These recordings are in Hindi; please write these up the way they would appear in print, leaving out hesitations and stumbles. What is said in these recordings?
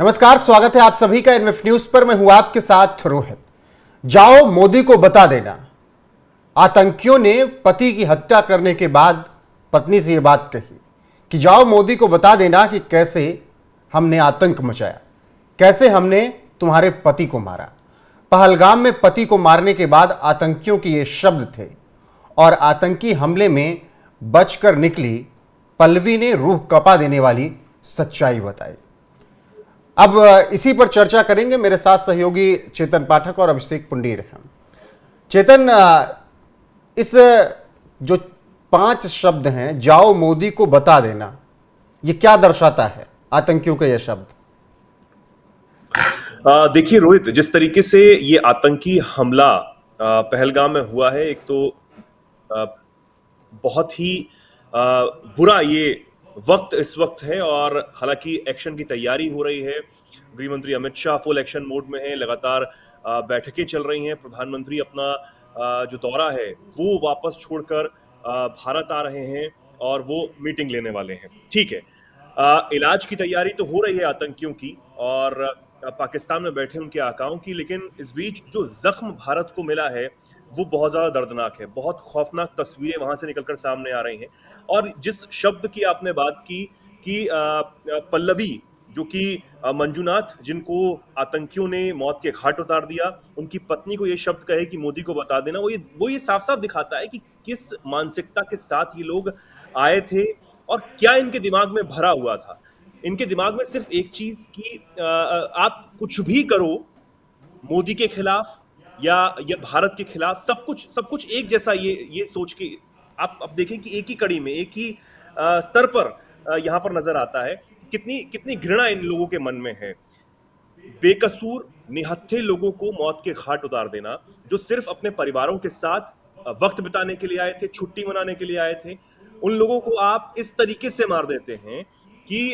नमस्कार, स्वागत है आप सभी का एनएफ न्यूज पर। मैं हूं आपके साथ रोहित। जाओ मोदी को बता देना। आतंकियों ने पति की हत्या करने के बाद पत्नी से यह बात कही कि जाओ मोदी को बता देना कि कैसे हमने आतंक मचाया, कैसे हमने तुम्हारे पति को मारा। पहलगाम में पति को मारने के बाद आतंकियों के ये शब्द थे और आतंकी हमले में बचकर निकली पल्लवी ने रूह कपा देने वाली सच्चाई बताई। अब इसी पर चर्चा करेंगे। मेरे साथ सहयोगी चेतन पाठक और अभिषेक पुंडीर हैं। चेतन, इस जो 5 शब्द हैं, जाओ मोदी को बता देना, ये क्या दर्शाता है? आतंकियों का यह शब्द। देखिए रोहित, जिस तरीके से ये आतंकी हमला पहलगाम में हुआ है, एक तो बहुत ही बुरा ये वक्त इस वक्त है और हालांकि एक्शन की तैयारी हो रही है। गृह मंत्री Amit Shah full action mode में है, लगातार बैठकें चल रही हैं। प्रधानमंत्री अपना जो दौरा है वो वापस छोड़कर भारत आ रहे हैं और वो मीटिंग लेने वाले हैं। ठीक है, इलाज की तैयारी तो हो रही है आतंकियों की और पाकिस्तान में बैठे उनके आकाओं की, लेकिन इस बीच जो जख्म भारत को मिला है वो बहुत ज्यादा दर्दनाक है। बहुत खौफनाक तस्वीरें वहां से निकलकर सामने आ रही हैं। और जिस शब्द की आपने बात की कि पल्लवी, जो कि मंजुनाथ, जिनको आतंकियों ने मौत के घाट उतार दिया, उनकी पत्नी को ये शब्द कहे कि मोदी को बता देना, वो ये साफ साफ दिखाता है कि किस मानसिकता के साथ ये लोग आए थे और क्या इनके दिमाग में भरा हुआ था। इनके दिमाग में सिर्फ एक चीज कि आप कुछ भी करो मोदी के खिलाफ या भारत के खिलाफ, सब कुछ एक जैसा, ये सोच के आप देखें कि एक ही कड़ी में, एक ही स्तर पर यहां पर नजर आता है कितनी घृणा इन लोगों के मन में है। बेकसूर निहत्थे लोगों को मौत के घाट उतार देना, जो सिर्फ अपने परिवारों के साथ वक्त बिताने के लिए आए थे, छुट्टी मनाने के लिए आए थे, उन लोगों को आप इस तरीके से मार देते हैं कि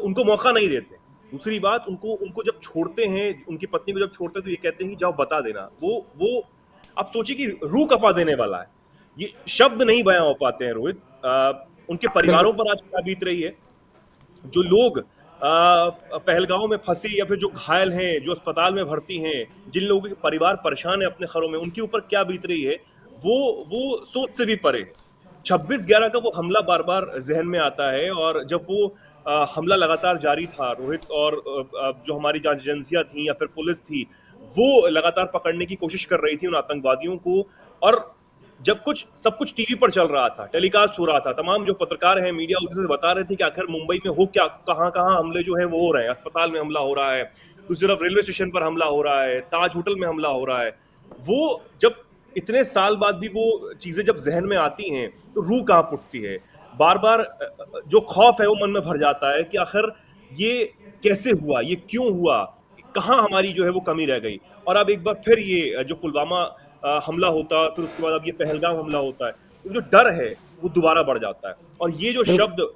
उनको मौका नहीं देते। दूसरी बात, उनको जब छोड़ते हैं, उनकी पत्नी को जब छोड़ते हैं तो ये कहते हैं कि जाओ बता देना। वो आप सोचिए कि रूह कपा देने वाला है। ये शब्द नहीं बयां हो पाते हैं रोहित। उनके परिवारों पर आज क्या बीत रही है, जो लोग पहलगाम में फंसे या फिर जो घायल हैं, जो अस्पताल में भर्ती हैं, जिन लोगों के परिवार परेशान है अपने घरों में, उनके ऊपर क्या बीत रही है, वो सोच से भी परे है। 26/11 का वो हमला बार बार जहन में आता है और जब वो हमला लगातार जारी था रोहित, और जो हमारी जांच एजेंसियां थी या फिर पुलिस थी, वो लगातार पकड़ने की कोशिश कर रही थी उन आतंकवादियों को। और जब सब कुछ टीवी पर चल रहा था, टेलीकास्ट हो रहा था, तमाम जो पत्रकार हैं, मीडिया उसे बता रहे थे कि आखिर मुंबई में हो क्या, कहां हमले जो है वो हो रहे हैं। अस्पताल में हमला हो रहा है, दूसरी तरफ रेलवे स्टेशन पर हमला हो रहा है, ताज होटल में हमला हो रहा है। वो जब इतने साल बाद भी वो चीजें जब जहन में आती हैं तो रूह कांप उठती है। बार बार जो खौफ है वो मन में भर जाता है कि आखिर ये कैसे हुआ, ये क्यों हुआ, कहां हमारी जो है वो कमी रह गई। और अब एक बार फिर ये जो पुलवामा हमला होता है, फिर उसके बाद अब ये पहलगाम हमला होता है, तो जो डर है वो दोबारा बढ़ जाता है। और ये जो शब्द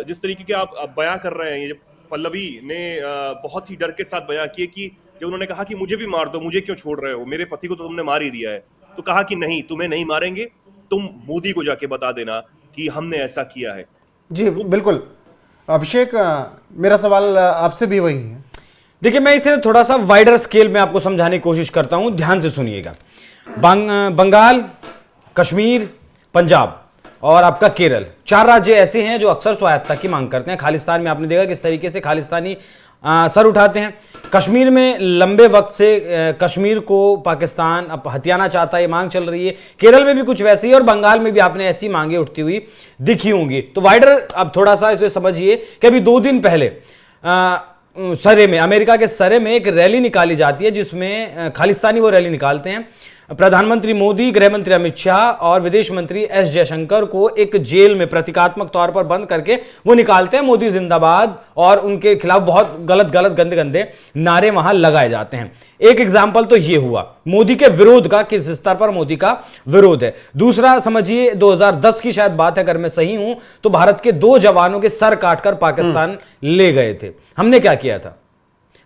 जिस तरीके के आप बयां कर रहे हैं, ये पल्लवी ने बहुत ही डर के साथ बयां किए कि जब उन्होंने कहा कि मुझे भी मार दो, मुझे क्यों छोड़ रहे हो, मेरे पति को तो तुमने मार ही दिया है, तो कहा कि नहीं, तुम्हें नहीं मारेंगे, तुम मोदी को जाके बता देना कि हमने ऐसा किया है। जी बिल्कुल। अभिषेक, मेरा सवाल आपसे भी वही है। देखिए, मैं इसे थोड़ा सा वाइडर स्केल में आपको समझाने की कोशिश करता हूं, ध्यान से सुनिएगा। बंगाल, कश्मीर, पंजाब और आपका केरल, 4 राज्य ऐसे हैं जो अक्सर स्वायत्तता की मांग करते हैं। खालिस्तान में आपने देखा किस तरीके से खालिस्तानी सर उठाते हैं। कश्मीर में लंबे वक्त से कश्मीर को पाकिस्तान अब हथियाना चाहता है, ये मांग चल रही है। केरल में भी कुछ वैसी है और बंगाल में भी आपने ऐसी मांगे उठती हुई दिखी होंगी। तो वाइडर अब थोड़ा सा इसे समझिए कि अभी 2 दिन पहले सरे में, अमेरिका के सरे में एक रैली निकाली जाती है, जिसमें खालिस्तानी वो रैली निकालते हैं। प्रधानमंत्री मोदी, गृह मंत्री अमित शाह और विदेश मंत्री एस जयशंकर को एक जेल में प्रतीकात्मक तौर पर बंद करके वो निकालते हैं मोदी जिंदाबाद, और उनके खिलाफ बहुत गलत गंदे गंदे नारे वहां लगाए जाते हैं। एक एग्जाम्पल तो ये हुआ मोदी के विरोध का, किस स्तर पर मोदी का विरोध है। दूसरा समझिए, 2010 की शायद बात है, अगर मैं सही हूं तो भारत के 2 जवानों के सर काटकर पाकिस्तान ले गए थे। हमने क्या किया था?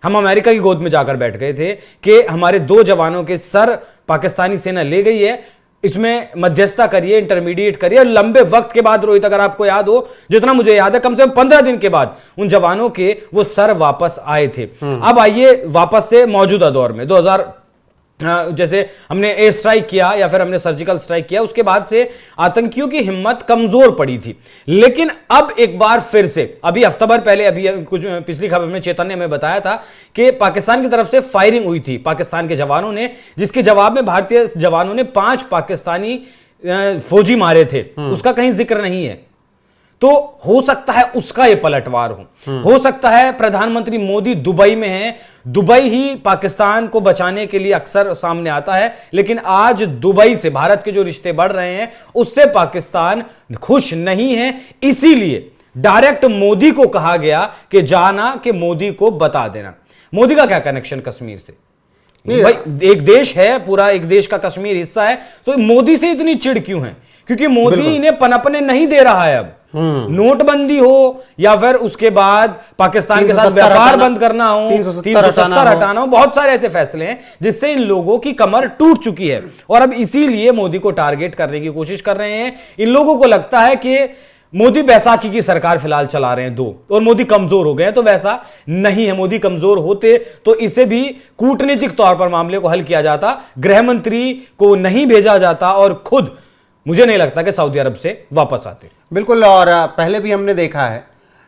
हम अमेरिका की गोद में जाकर बैठ गए थे कि हमारे 2 जवानों के सर पाकिस्तानी सेना ले गई है, इसमें मध्यस्थता करिए, इंटरमीडिएट करिए, और लंबे वक्त के बाद रोहित, अगर आपको याद हो, जितना मुझे याद है, कम से कम 15 दिन के बाद उन जवानों के वो सर वापस आए थे। अब आइए वापस से मौजूदा दौर में, 2000 जैसे हमने एयर स्ट्राइक किया या फिर हमने सर्जिकल स्ट्राइक किया, उसके बाद से आतंकियों की हिम्मत कमजोर पड़ी थी। लेकिन अब एक बार फिर से, अभी हफ्ता भर पहले, अभी कुछ पिछली खबर में चैतन्य में बताया था कि पाकिस्तान की तरफ से फायरिंग हुई थी पाकिस्तान के जवानों ने, जिसके जवाब में भारतीय जवानों ने 5 पाकिस्तानी फौजी मारे थे। उसका कहीं जिक्र नहीं है। तो हो सकता है उसका यह पलटवार हो सकता है प्रधानमंत्री मोदी दुबई में हैं, दुबई ही पाकिस्तान को बचाने के लिए अक्सर सामने आता है, लेकिन आज दुबई से भारत के जो रिश्ते बढ़ रहे हैं उससे पाकिस्तान खुश नहीं है। इसीलिए डायरेक्ट मोदी को कहा गया कि जाना, कि मोदी को बता देना। मोदी का क्या कनेक्शन कश्मीर से? भाई एक देश है, पूरा एक देश का कश्मीर हिस्सा है, तो मोदी से इतनी चिढ़ क्यों है? क्योंकि मोदी इन्हें पनपने नहीं दे रहा है। अब नोटबंदी हो या फिर उसके बाद पाकिस्तान के साथ व्यापार बंद करना हो, 370 हटाना हो, बहुत सारे ऐसे फैसले हैं जिससे इन लोगों की कमर टूट चुकी है। और अब इसीलिए मोदी को टारगेट करने की कोशिश कर रहे हैं। इन लोगों को लगता है कि मोदी बैसाखी की सरकार फिलहाल चला रहे हैं 2, और मोदी कमजोर हो गए हैं। तो वैसा नहीं है, मोदी कमजोर होते तो इसे भी कूटनीतिक तौर पर मामले को हल किया जाता, गृह मंत्री को नहीं भेजा जाता, और खुद मुझे नहीं लगता कि सऊदी अरब से वापस आते। बिल्कुल, और पहले भी हमने देखा है।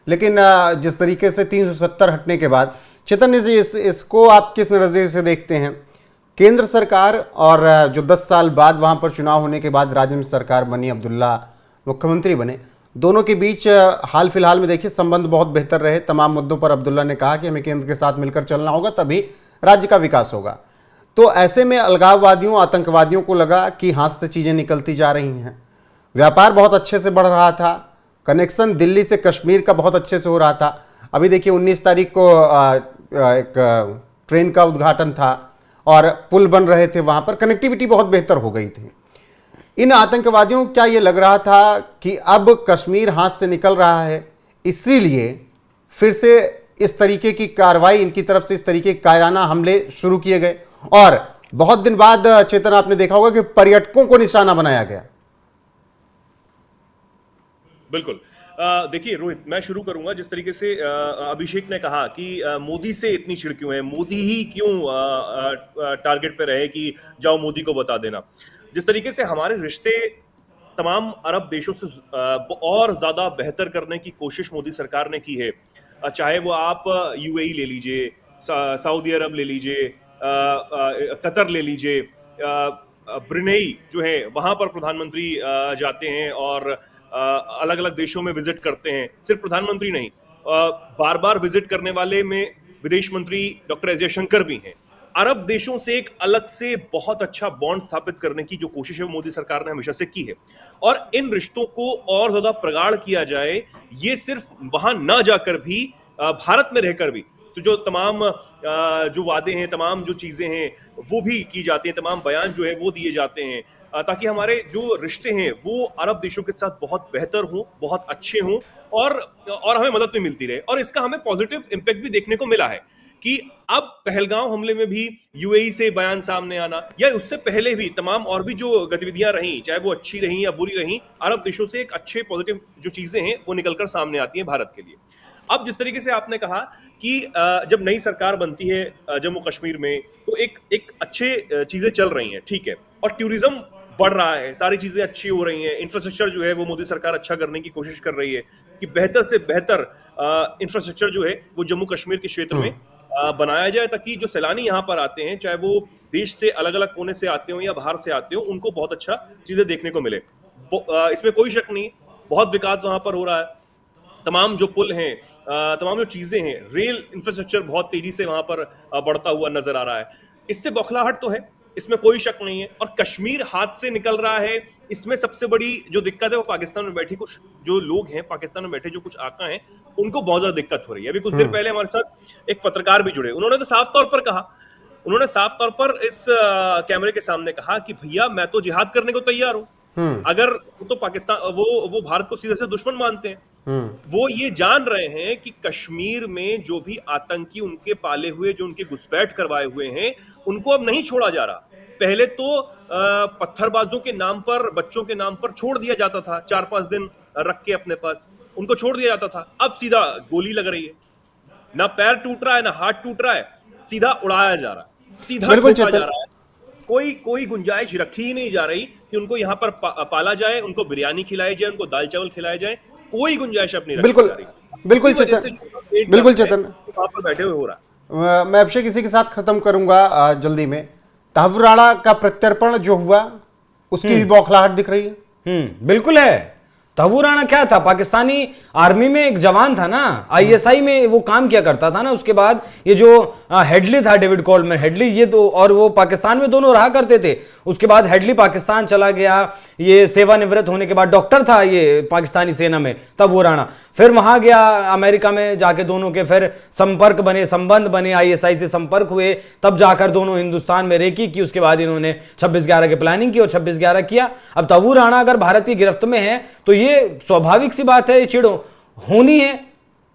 लेकिन जिस तरीके से 370 हटने के बाद, चैतन्य जी इसको आप किस नज़रिए से देखते हैं? केंद्र सरकार और जो 10 साल बाद वहाँ पर चुनाव होने के बाद राजन सरकार बनी, अब्दुल्ला मुख्यमंत्री बने, दोनों के बीच हाल फिलहाल में देखिए संबंध बहुत बेहतर रहे। तमाम मुद्दों पर अब्दुल्ला ने कहा कि हमें केंद्र के साथ मिलकर चलना होगा, तभी राज्य का विकास होगा। तो ऐसे में अलगाववादियों, आतंकवादियों को लगा कि हाथ से चीज़ें निकलती जा रही हैं। व्यापार बहुत अच्छे से बढ़ रहा था, कनेक्शन दिल्ली से कश्मीर का बहुत अच्छे से हो रहा था। अभी देखिए 19 तारीख को एक ट्रेन का उद्घाटन था और पुल बन रहे थे, वहाँ पर कनेक्टिविटी बहुत बेहतर हो गई थी। इन आतंकवादियों को क्या ये लग रहा था कि अब कश्मीर हाथ से निकल रहा है, इसीलिए फिर से इस तरीके की कार्रवाई, इनकी तरफ से इस तरीके के कायराना हमले शुरू किए गए? और बहुत दिन बाद चेतन आपने देखा होगा कि पर्यटकों को निशाना बनाया गया। बिल्कुल। देखिए रोहित, मैं शुरू करूंगा जिस तरीके से अभिषेक ने कहा कि मोदी से इतनी चिढ़ क्यों है, मोदी ही क्यों टारगेट पे रहे कि जाओ मोदी को बता देना। जिस तरीके से हमारे रिश्ते तमाम अरब देशों से और ज्यादा बेहतर करने की कोशिश मोदी सरकार ने की है, चाहे वो आप यूएई ले लीजिए, सऊदी अरब ले लीजिए, कतर ले लीजिए, ब्रुनेई जो है वहां पर प्रधानमंत्री जाते हैं और अलग अलग देशों में विजिट करते हैं। सिर्फ प्रधानमंत्री नहीं, बार बार विजिट करने वाले में विदेश मंत्री डॉक्टर एस जयशंकर भी हैं। अरब देशों से एक अलग से बहुत अच्छा बॉन्ड स्थापित करने की जो कोशिश है मोदी सरकार ने हमेशा से की है, और इन रिश्तों को और ज्यादा प्रगाढ़ किया जाए, ये सिर्फ वहां ना जाकर भी भारत में रहकर भी तो जो तमाम जो वादे हैं, तमाम जो चीजें हैं वो भी की जाती हैं, तमाम बयान जो है वो दिए जाते हैं, ताकि हमारे जो रिश्ते हैं वो अरब देशों के साथ बहुत बेहतर हों, बहुत अच्छे हों, और हमें मदद भी मिलती रहे। और इसका हमें पॉजिटिव इम्पैक्ट भी देखने को मिला है कि अब पहलगांव हमले में भी यूएई से बयान सामने आना, या उससे पहले भी तमाम और भी जो गतिविधियां रहीं, चाहे वो अच्छी रहीं या बुरी रहीं, अरब देशों से एक अच्छे पॉजिटिव जो चीजें हैं वो निकलकर सामने आती हैं भारत के लिए। अब जिस तरीके से आपने कहा कि जब नई सरकार बनती है जम्मू कश्मीर में, तो एक अच्छे चीजें चल रही हैं, ठीक है, और टूरिज्म बढ़ रहा है, सारी चीजें अच्छी हो रही हैं, इंफ्रास्ट्रक्चर जो है वो मोदी सरकार अच्छा करने की कोशिश कर रही है कि बेहतर से बेहतर इंफ्रास्ट्रक्चर जो है वो जम्मू कश्मीर के क्षेत्र में बनाया जाए, ताकि जो सैलानी यहाँ पर आते हैं, चाहे वो देश से अलग अलग कोने से आते हो या बाहर से आते हो, उनको बहुत अच्छा चीजें देखने को मिले। इसमें कोई शक नहीं, बहुत विकास वहां पर हो रहा है। तमाम जो पुल हैं, तमाम जो चीजें हैं, रेल इंफ्रास्ट्रक्चर बहुत तेजी से वहां पर बढ़ता हुआ नजर आ रहा है। इससे बौखलाहट तो है, इसमें कोई शक नहीं है। और कश्मीर हाथ से निकल रहा है, इसमें सबसे बड़ी जो दिक्कत है वो पाकिस्तान में बैठे कुछ जो लोग हैं, पाकिस्तान में बैठे जो कुछ आका हैं, उनको बहुत ज्यादा दिक्कत हो रही है। अभी कुछ देर पहले हमारे साथ एक पत्रकार भी जुड़े, उन्होंने तो साफ तौर पर इस कैमरे के सामने कहा कि भैया मैं तो जिहाद करने को तैयार हूं, अगर तो पाकिस्तान वो भारत को सीधे से दुश्मन मानते हैं। वो ये जान रहे हैं कि कश्मीर में जो भी आतंकी उनके पाले हुए, जो उनके घुसपैठ करवाए हुए हैं, उनको अब नहीं छोड़ा जा रहा। पहले तो पत्थरबाजों के नाम पर, बच्चों के नाम पर छोड़ दिया जाता था, 4-5 दिन रख के अपने पास उनको छोड़ दिया जाता था। अब सीधा गोली लग रही है, ना पैर टूट रहा है ना हाथ टूट रहा है, सीधा उड़ाया जा रहा है, सीधा बिल्कुल ठोका चेतन। जा रहा है। कोई गुंजाइश रखी ही नहीं जा रही कि उनको यहाँ पर पाला जाए, उनको बिरयानी खिलाई जाए, उनको दाल चावल खिलाए जाए, कोई गुंजाइश अपनी रखी बिल्कुल जा रही। बिल्कुल इसी वजह चेतन, से जो पेट बिल्कुल दर्द है, चेतन। वहाँ पर बैठे हुए हो रहा है। मैं अभिषेक इसी के साथ खत्म करूंगा जल्दी में। तहव्वुर राणा का प्रत्यर्पण जो हुआ उसकी भी बौखलाहट दिख रही है। बिल्कुल है। तहव्वुर राणा क्या था, पाकिस्तानी आर्मी में एक जवान था ना, आईएसआई में वो काम किया करता था ना। उसके बाद ये जो हेडली था, डेविड कोलमैन हेडली, ये तो, और वो पाकिस्तान में दोनों रहा करते थे। उसके बाद हेडली पाकिस्तान चला गया, ये सेवानिवृत्त होने के बाद डॉक्टर था ये पाकिस्तानी सेना में, तब वो राणा फिर वहां गया अमेरिका में जाके, दोनों के फिर संपर्क बने, संबंध बने, आईएसआई से संपर्क हुए, तब जाकर दोनों हिंदुस्तान में रेकी की। उसके बाद इन्होंने 26/11 की प्लानिंग की और 26/11 किया। अब तहव्वुर राणा अगर भारत की गिरफ्त में है तो ये स्वाभाविक सी बात है, ये चिड़ होनी है।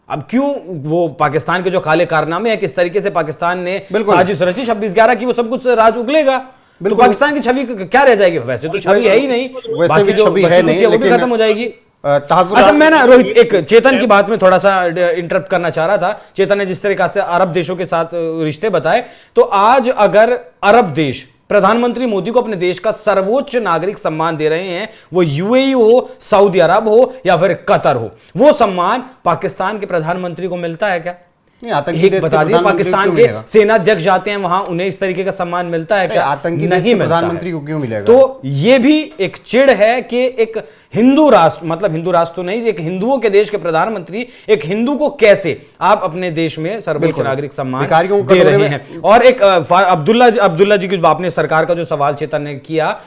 अब क्यों, वो पाकिस्तान के जो काले कारनामे हैं, किस तरीके से पाकिस्तान ने साजिश रची 26/11 की, वो सब कुछ राज उगलेगा। तो पाकिस्तान की छवि क्या रह जाएगी? वैसे तो छवि है ही नहीं, वैसे भी छवि है नहीं, वो भी खत्म हो जाएगी। तहव्वुर अच्छा, मैं ना रोहित एक चेतन की बात में थोड़ा सा इंटरप्ट करना चाह रहा था। चेतन ने जिस तरीके से अरब देशों के साथ रिश्ते बताए, तो आज अगर अरब देश प्रधानमंत्री मोदी को अपने देश का सर्वोच्च नागरिक सम्मान दे रहे हैं, वो यूएई हो, सऊदी अरब हो या फिर कतर हो, वो सम्मान पाकिस्तान के प्रधानमंत्री को मिलता है क्या? नहीं, आतंकी देश बता दिए, पाकिस्तान के सेनाध्यक्ष जाते हैं वहां, उन्हें इस तरीके का सम्मान मिलता है क्या? आतंकी देश के प्रधानमंत्री को क्यों मिलेगा? तो ये भी एक चिढ़ है कि एक हिंदू राष्ट्र, मतलब हिंदू राष्ट्र तो नहीं, एक हिंदुओं के देश के प्रधानमंत्री एक हिंदू को कैसे आप अपने देश में सर्वोच्च नागरिक सम्मान दे रहे हैं। और एक अब्दुल्ला जी की आपने सरकार का जो सवाल चेतन ने किया,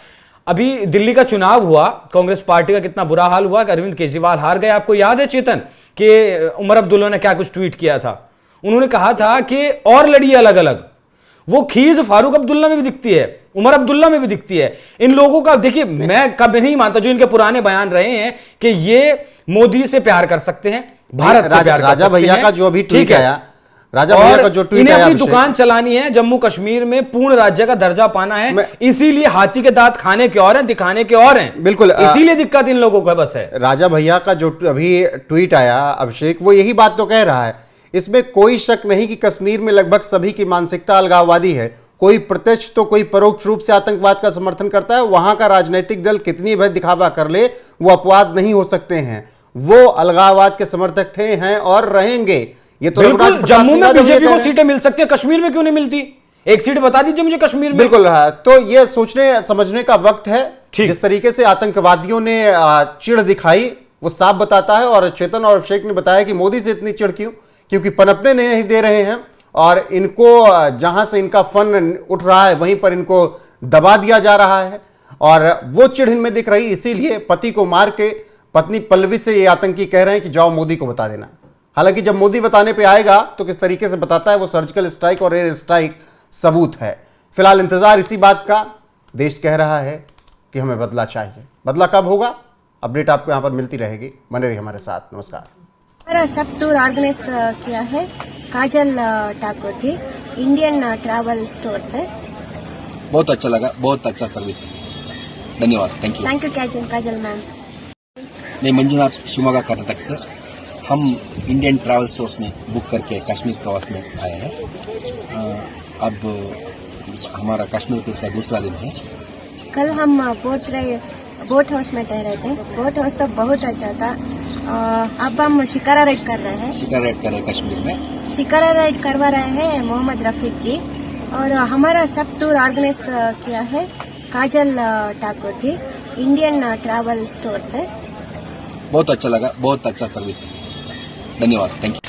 अभी दिल्ली का चुनाव हुआ, कांग्रेस पार्टी का कितना बुरा हाल हुआ कि अरविंद केजरीवाल हार गए। आपको याद है चेतन कि उमर अब्दुल्ला ने क्या कुछ ट्वीट किया था? उन्होंने कहा था कि और लड़िए अलग अलग। वो खीज फारूक अब्दुल्ला में भी दिखती है, उमर अब्दुल्ला में भी दिखती है। इन लोगों का देखिए, मैं कभी नहीं मानता जो इनके पुराने बयान रहे हैं कि ये मोदी से प्यार कर सकते हैं, भारत से प्यार कर सकते हैं। राजा भैया का जो अभी ट्वीट आया, राजा भैया का जो ट्वीट आया, अपनी दुकान चलानी है, जम्मू कश्मीर में पूर्ण राज्य का दर्जा पाना है, इसीलिए हाथी के दांत खाने के और हैं, दिखाने के और हैं। बिल्कुल, इसीलिए दिक्कत इन लोगों को बस है। राजा भैया का जो अभी ट्वीट आया अभिषेक, वो यही बात तो कह रहा है। इसमें कोई शक नहीं कि कश्मीर में लगभग सभी की मानसिकता अलगाववादी है। कोई प्रत्यक्ष तो कोई परोक्ष रूप से आतंकवाद का समर्थन करता है। वहां का राजनीतिक दल कितनी भी दिखावा कर ले, वो अपवाद नहीं हो सकते हैं। वो अलगाववाद के समर्थक थे, हैं और रहेंगे। ये तो जम्मू में बीजेपी को सीटें मिल सकती है, कश्मीर में क्यों नहीं मिलती? एक सीट बता दीजिए मुझे कश्मीर में। बिल्कुल, तो ये सोचने समझने का वक्त है। जिस तरीके से आतंकवादियों ने चिढ़ दिखाई वो साफ बताता है। और चेतन और अभिषेक ने बताया कि मोदी से इतनी चिढ़ क्यों, क्योंकि पनपने नहीं दे रहे हैं और इनको जहां से इनका फन उठ रहा है वहीं पर इनको दबा दिया जा रहा है और वो चिढ़ इनमें दिख रही। इसीलिए पति को मार के पत्नी पल्लवी से ये आतंकी कह रहे हैं कि जाओ मोदी को बता देना। हालांकि जब मोदी बताने पे आएगा तो किस तरीके से बताता है, वो सर्जिकल स्ट्राइक और एयर स्ट्राइक सबूत है। फिलहाल इंतजार इसी बात का, देश कह रहा है कि हमें बदला चाहिए। बदला कब होगा, अपडेट आपको यहां पर मिलती रहेगी। बने रहिए हमारे साथ। नमस्कार। हमारा सब टूर ऑर्गेनाइज किया है काजल Thakur ji, Indian travel store से। बहुत अच्छा लगा, बहुत अच्छा सर्विस, धन्यवाद, thank you. Thank you Kajal ma'am. मैं मंजुनाथ, शिवमोगा, कर्नाटक से। हम इंडियन ट्रैवल स्टोर्स में बुक करके कश्मीर प्रवास में आए हैं। अब हमारा कश्मीर टूर का दूसरा दिन है। कल हम बोट हाउस में ठहरे थे। बोट हाउस तो बहुत अच्छा था। अब हम शिकारा राइड कर रहे हैं। शिकारा राइड कर रहे हैं कश्मीर में। शिकारा राइड करवा रहे हैं मोहम्मद रफीक जी। और हमारा सब टूर ऑर्गेनाइज किया है काजल Thakur ji, Indian travel store से। बहुत अच्छा लगा, बहुत अच्छा सर्विस, धन्यवाद, थैंक यू।